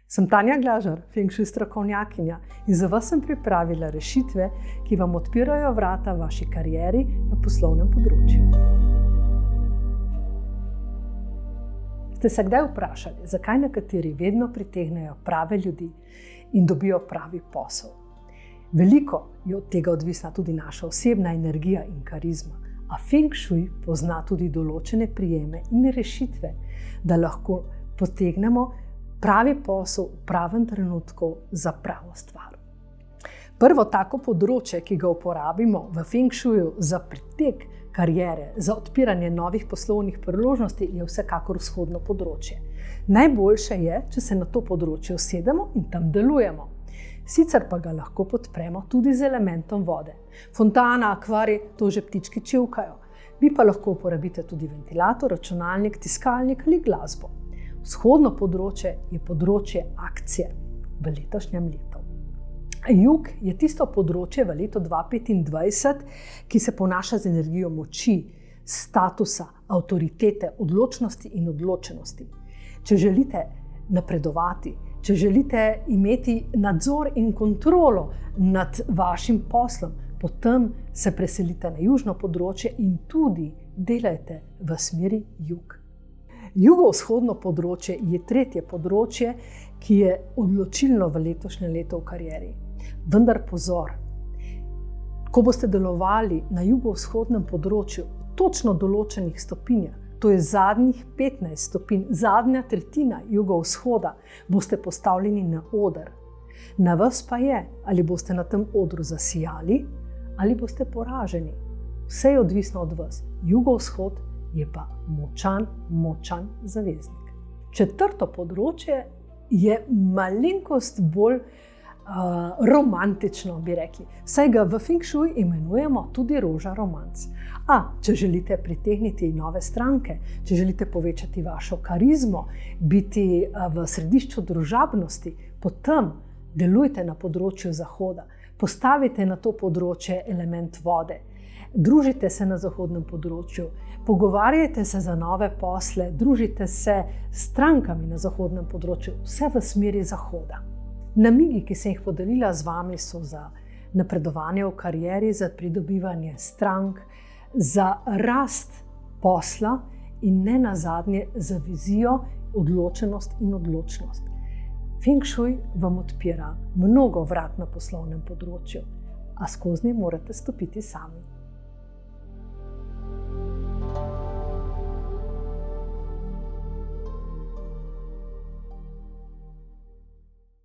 Sem Tanja Glažar, Feng Shui strokovnjakinja in za vas sem pripravila rešitve, ki vam odpirajo vrata vaši karieri na poslovnem področju. Ste se kdaj vprašali, zakaj nekateri vedno pritegnejo prave ljudi in dobijo pravi posel? Veliko je od tega odvisna tudi naša osebna energija in karizma, a Feng Shui pozna tudi določene prijeme in rešitve, da lahko potegnemo pravi posel v pravem trenutku za pravo stvar. Prvo tako področje, ki ga uporabimo v Feng Shuiju za pritek kariere, za odpiranje novih poslovnih priložnosti, je vsekakor vzhodno področje. Najboljše je, če se na to področje usedemo in tam delujemo. Sicer pa ga lahko podpremo tudi z elementom vode. Fontana, akvarij, to že ptički čivkajo. Vi pa lahko uporabite tudi ventilator, računalnik, tiskalnik ali glasbo. Vzhodno področje je področje akcije v letošnjem letu. Jug je tisto področje v letu 2025, ki se ponaša z energijo moči, statusa, avtoritete, odločnosti in odločenosti. Če želite napredovati, če želite imeti nadzor in kontrolo nad vašim poslom, potem se preselite na južno področje in tudi delajte v smeri jug. Jugovzhodno področje je tretje področje, ki je odločilno v letošnjem letu v karieri. Vendar pozor, ko boste delovali na jugovzhodnem področju v točno določenih stopinjah, to je zadnjih 15 stopinj, zadnja tretjina jugovzhoda, boste postavljeni na oder. Na vas pa je, ali boste na tem odru zasijali ali boste poraženi. Vse je odvisno od vas. Jugovzhod je pa močan zaveznik. Četrto področje je malenkost bolj romantično, bi rekli. Saj ga v Feng Shui imenujemo tudi roža romanc. Če želite pritegniti nove stranke, če želite povečati vašo karizmo, biti v središču družabnosti, potem delujte na področju zahoda. Postavite na to področje element vode. Družite se na zahodnem področju, pogovarjajte se za nove posle, družite se s strankami na zahodnem področju, vse v smeri zahoda. Namigi, ki sem jih podelila z vami, so za napredovanje v karieri, za pridobivanje strank, za rast posla in ne nazadnje za vizijo, odločenost in odločnost. Feng Shui vam odpira mnogo vrat na poslovnem področju, a skoznje morate stopiti sami.